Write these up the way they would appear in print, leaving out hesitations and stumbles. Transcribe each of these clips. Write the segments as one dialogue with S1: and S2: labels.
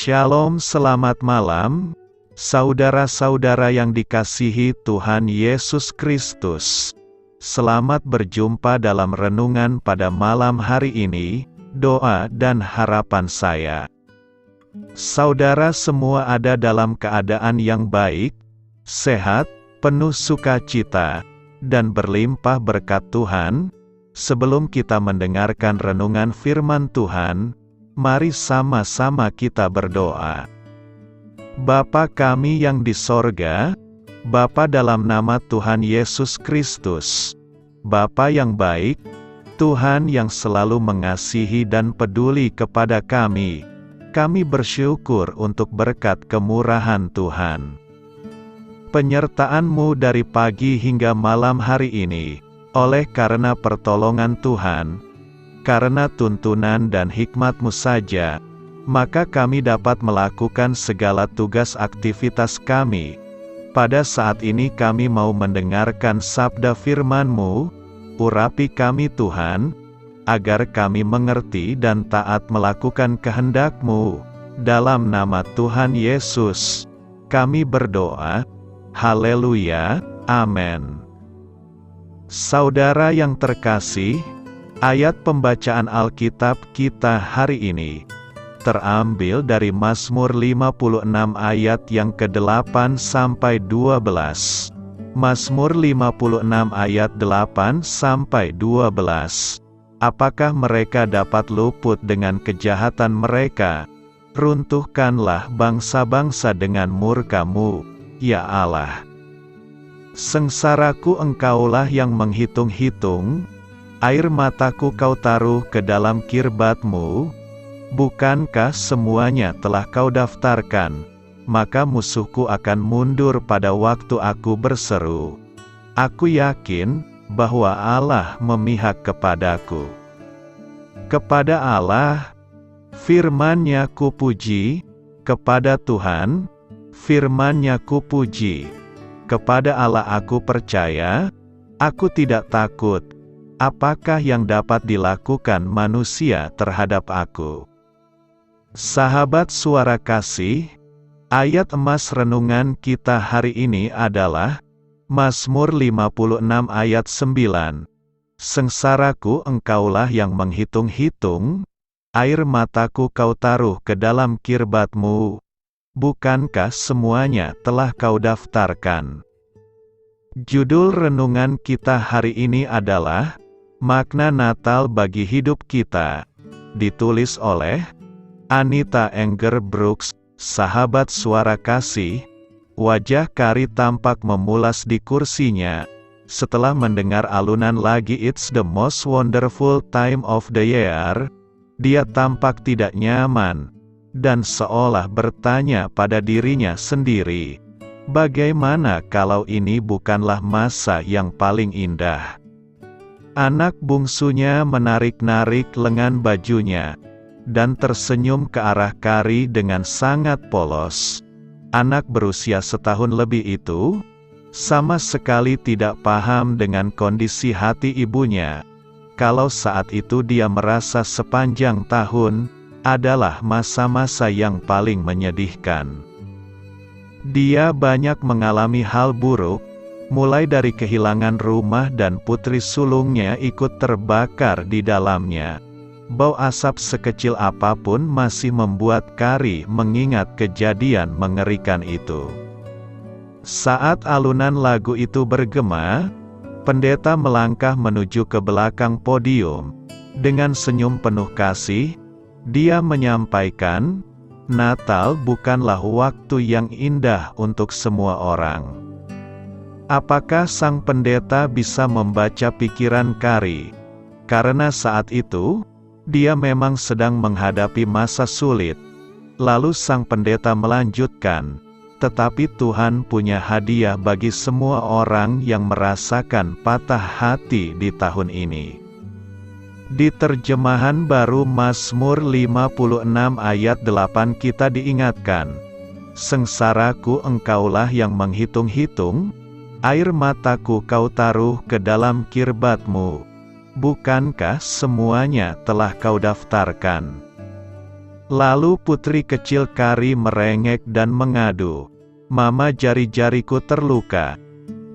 S1: Shalom, selamat malam, saudara-saudara yang dikasihi Tuhan Yesus Kristus. Selamat berjumpa dalam renungan pada malam hari ini. Doa dan harapan saya, saudara semua ada dalam keadaan yang baik, sehat, penuh sukacita, dan berlimpah berkat Tuhan. Sebelum kita mendengarkan renungan firman Tuhan, mari sama-sama kita berdoa. Bapa kami yang di sorga, Bapa dalam nama Tuhan Yesus Kristus, Bapa yang baik, Tuhan yang selalu mengasihi dan peduli kepada kami bersyukur untuk berkat kemurahan Tuhan. Penyertaan-Mu dari pagi hingga malam hari ini, oleh karena pertolongan Tuhan, karena tuntunan dan hikmat-Mu saja, maka kami dapat melakukan segala tugas aktivitas kami. Pada saat ini kami mau mendengarkan sabda firman-Mu, urapi kami Tuhan, agar kami mengerti dan taat melakukan kehendak-Mu. Dalam nama Tuhan Yesus, kami berdoa. Haleluya, amin. Saudara yang terkasih, ayat pembacaan Alkitab kita hari ini terambil dari Mazmur 56 ayat yang ke-8 sampai 12. Mazmur 56 ayat 8 sampai 12. Apakah mereka dapat luput dengan kejahatan mereka? Runtuhkanlah bangsa-bangsa dengan murka-Mu, ya Allah. Sengsaraku Engkaulah yang menghitung-hitung, air mataku Kau taruh ke dalam kirbat-Mu. Bukankah semuanya telah Kau daftarkan? Maka musuhku akan mundur pada waktu aku berseru. Aku yakin bahwa Allah memihak kepadaku. Kepada Allah, firman-Nya kupuji, kepada Tuhan, firman-Nya kupuji. Kepada Allah aku percaya, aku tidak takut. Apakah yang dapat dilakukan manusia terhadap aku? Sahabat suara kasih, ayat emas renungan kita hari ini adalah Mazmur 56 ayat 9. Sengsaraku Engkaulah yang menghitung-hitung, air mataku Kau taruh ke dalam kirbat-Mu. Bukankah semuanya telah Kau daftarkan? Judul renungan kita hari ini adalah Makna Natal bagi Hidup Kita. Ditulis oleh Anita Enger Brooks. Sahabat suara kasih, wajah Kari tampak memulas di kursinya. Setelah mendengar alunan lagi It's the Most Wonderful Time of the Year, dia tampak tidak nyaman, dan seolah bertanya pada dirinya sendiri, bagaimana kalau ini bukanlah masa yang paling indah? Anak bungsunya menarik-narik lengan bajunya, dan tersenyum ke arah Kari dengan sangat polos. Anak berusia setahun lebih itu, sama sekali tidak paham dengan kondisi hati ibunya, kalau saat itu dia merasa sepanjang tahun adalah masa-masa yang paling menyedihkan. Dia banyak mengalami hal buruk, mulai dari kehilangan rumah dan putri sulungnya ikut terbakar di dalamnya. Bau asap sekecil apapun masih membuat Kari mengingat kejadian mengerikan itu. Saat alunan lagu itu bergema, pendeta melangkah menuju ke belakang podium. Dengan senyum penuh kasih, dia menyampaikan, Natal bukanlah waktu yang indah untuk semua orang. Apakah sang pendeta bisa membaca pikiran Kari? Karena saat itu, dia memang sedang menghadapi masa sulit. Lalu sang pendeta melanjutkan, tetapi Tuhan punya hadiah bagi semua orang yang merasakan patah hati di tahun ini. Di terjemahan baru Mazmur 56 ayat 8 kita diingatkan, sengsaraku Engkaulah yang menghitung-hitung, air mataku Kau taruh ke dalam kirbat-Mu. Bukankah semuanya telah Kau daftarkan? Lalu putri kecil Kari merengek dan mengadu, "Mama, jari-jariku terluka."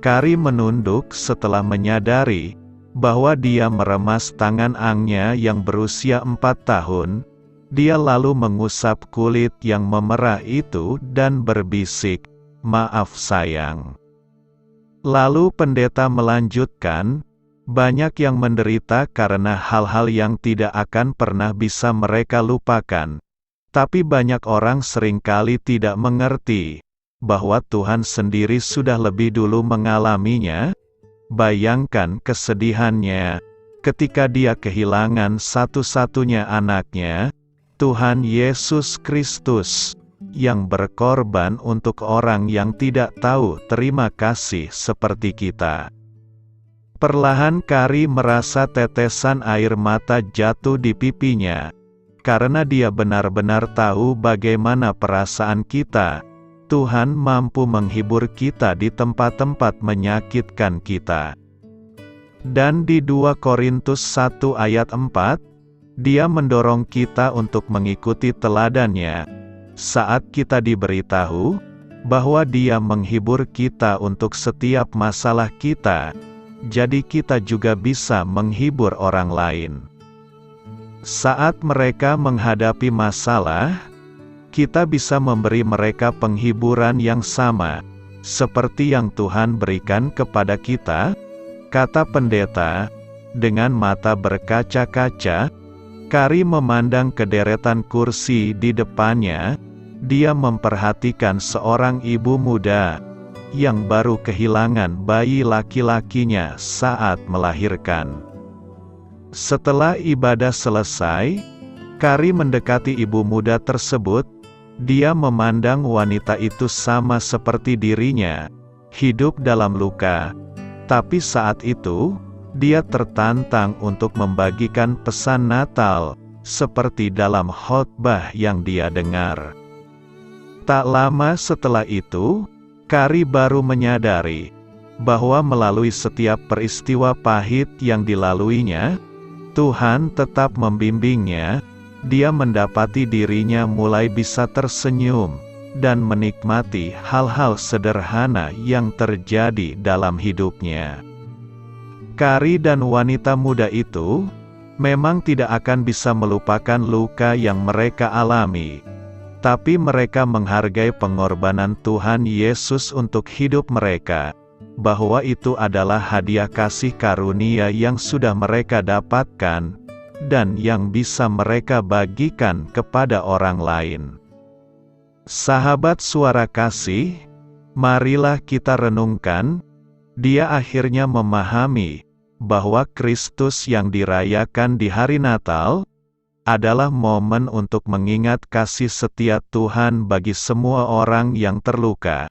S1: Kari menunduk setelah menyadari bahwa dia meremas tangan Angnya yang berusia 4 tahun. Dia lalu mengusap kulit yang memerah itu dan berbisik, "Maaf sayang." Lalu pendeta melanjutkan, "Banyak yang menderita karena hal-hal yang tidak akan pernah bisa mereka lupakan. Tapi banyak orang seringkali tidak mengerti bahwa Tuhan sendiri sudah lebih dulu mengalaminya. Bayangkan kesedihannya ketika dia kehilangan satu-satunya anaknya, Tuhan Yesus Kristus, yang berkorban untuk orang yang tidak tahu terima kasih seperti kita." Perlahan Kari merasa tetesan air mata jatuh di pipinya, karena dia benar-benar tahu bagaimana perasaan kita. Tuhan mampu menghibur kita di tempat-tempat menyakitkan kita. Dan di 2 Korintus 1 ayat 4, dia mendorong kita untuk mengikuti teladannya, saat kita diberitahu bahwa dia menghibur kita untuk setiap masalah kita, jadi kita juga bisa menghibur orang lain. Saat mereka menghadapi masalah, kita bisa memberi mereka penghiburan yang sama, seperti yang Tuhan berikan kepada kita, kata pendeta. Dengan mata berkaca-kaca, Kari memandang ke deretan kursi di depannya. Dia memperhatikan seorang ibu muda yang baru kehilangan bayi laki-lakinya saat melahirkan. Setelah ibadah selesai, Kari mendekati ibu muda tersebut. Dia memandang wanita itu sama seperti dirinya, hidup dalam luka. Tapi saat itu, dia tertantang untuk membagikan pesan Natal, seperti dalam khotbah yang dia dengar. Tak lama setelah itu, Kari baru menyadari bahwa melalui setiap peristiwa pahit yang dilaluinya, Tuhan tetap membimbingnya. Dia mendapati dirinya mulai bisa tersenyum dan menikmati hal-hal sederhana yang terjadi dalam hidupnya. Kari dan wanita muda itu memang tidak akan bisa melupakan luka yang mereka alami, tapi mereka menghargai pengorbanan Tuhan Yesus untuk hidup mereka, bahwa itu adalah hadiah kasih karunia yang sudah mereka dapatkan, dan yang bisa mereka bagikan kepada orang lain. Sahabat Suara Kasih, marilah kita renungkan, dia akhirnya memahami bahwa Kristus yang dirayakan di hari Natal adalah momen untuk mengingat kasih setia Tuhan bagi semua orang yang terluka.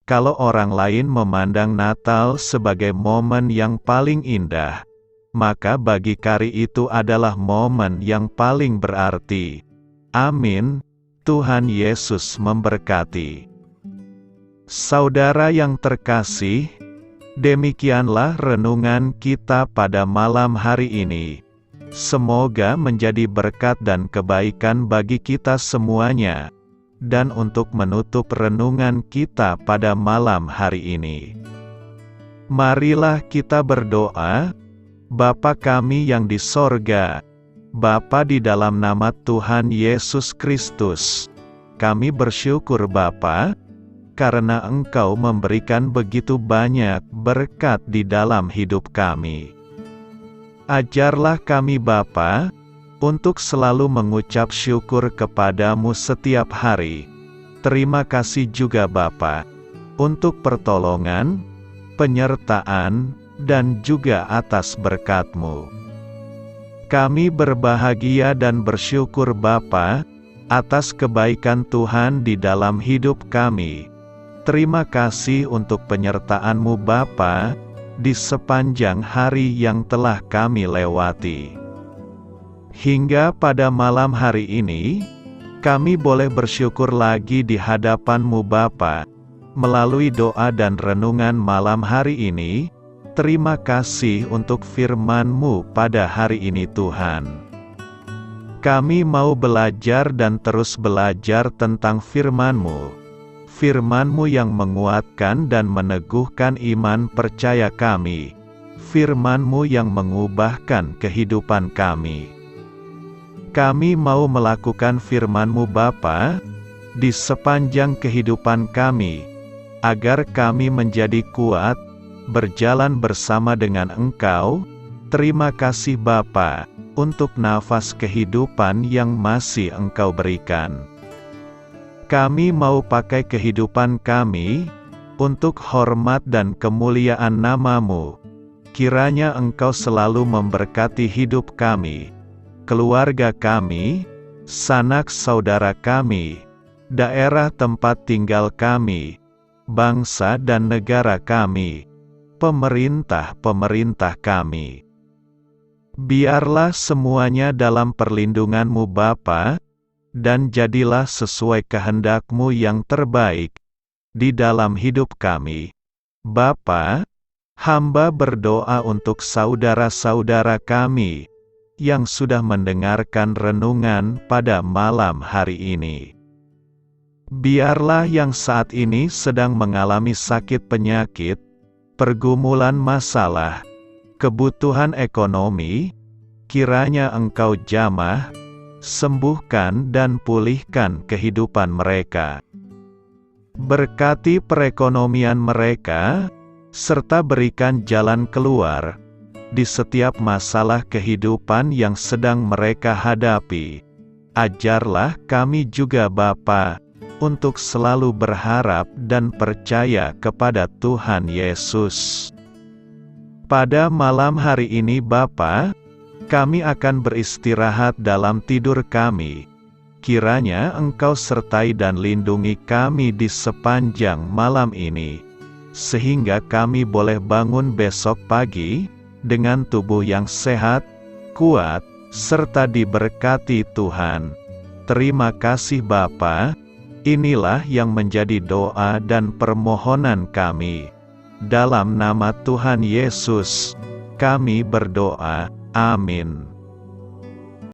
S1: Kalau orang lain memandang Natal sebagai momen yang paling indah, maka bagi Kari itu adalah momen yang paling berarti. Amin. Tuhan Yesus memberkati. Saudara yang terkasih, demikianlah renungan kita pada malam hari ini. Semoga menjadi berkat dan kebaikan bagi kita semuanya. Dan untuk menutup renungan kita pada malam hari ini, marilah kita berdoa. Bapa kami yang di sorga, Bapa, di dalam nama Tuhan Yesus Kristus, kami bersyukur Bapa, karena Engkau memberikan begitu banyak berkat di dalam hidup kami. Ajarlah kami Bapa, untuk selalu mengucap syukur kepadamu setiap hari. Terima kasih juga Bapa, untuk pertolongan, penyertaan, dan juga atas berkat-Mu. Kami berbahagia dan bersyukur Bapa, atas kebaikan Tuhan di dalam hidup kami. Terima kasih untuk penyertaan-Mu Bapa, di sepanjang hari yang telah kami lewati. Hingga pada malam hari ini, kami boleh bersyukur lagi di hadapan-Mu Bapa, melalui doa dan renungan malam hari ini. Terima kasih untuk firman-Mu pada hari ini Tuhan. Kami mau belajar dan terus belajar tentang firman-Mu. Firman-Mu yang menguatkan dan meneguhkan iman percaya kami. Firman-Mu yang mengubahkan kehidupan kami. Kami mau melakukan firman-Mu Bapa, di sepanjang kehidupan kami, agar kami menjadi kuat, berjalan bersama dengan Engkau. Terima kasih Bapa, untuk nafas kehidupan yang masih Engkau berikan. Kami mau pakai kehidupan kami, untuk hormat dan kemuliaan nama-Mu. Kiranya Engkau selalu memberkati hidup kami, keluarga kami, sanak saudara kami, daerah tempat tinggal kami, bangsa dan negara kami, pemerintah-pemerintah kami. Biarlah semuanya dalam perlindungan-Mu Bapa, dan jadilah sesuai kehendak-Mu yang terbaik, di dalam hidup kami. Bapa, hamba berdoa untuk saudara-saudara kami, yang sudah mendengarkan renungan pada malam hari ini. Biarlah yang saat ini sedang mengalami sakit penyakit, pergumulan masalah, kebutuhan ekonomi, kiranya Engkau jamah, sembuhkan dan pulihkan kehidupan mereka. Berkati perekonomian mereka, serta berikan jalan keluar, di setiap masalah kehidupan yang sedang mereka hadapi. Ajarlah kami juga Bapa, untuk selalu berharap dan percaya kepada Tuhan Yesus. Pada malam hari ini Bapa, kami akan beristirahat dalam tidur kami. Kiranya Engkau sertai dan lindungi kami di sepanjang malam ini, sehingga kami boleh bangun besok pagi, dengan tubuh yang sehat, kuat, serta diberkati Tuhan. Terima kasih Bapa, inilah yang menjadi doa dan permohonan kami. Dalam nama Tuhan Yesus, kami berdoa. Amin.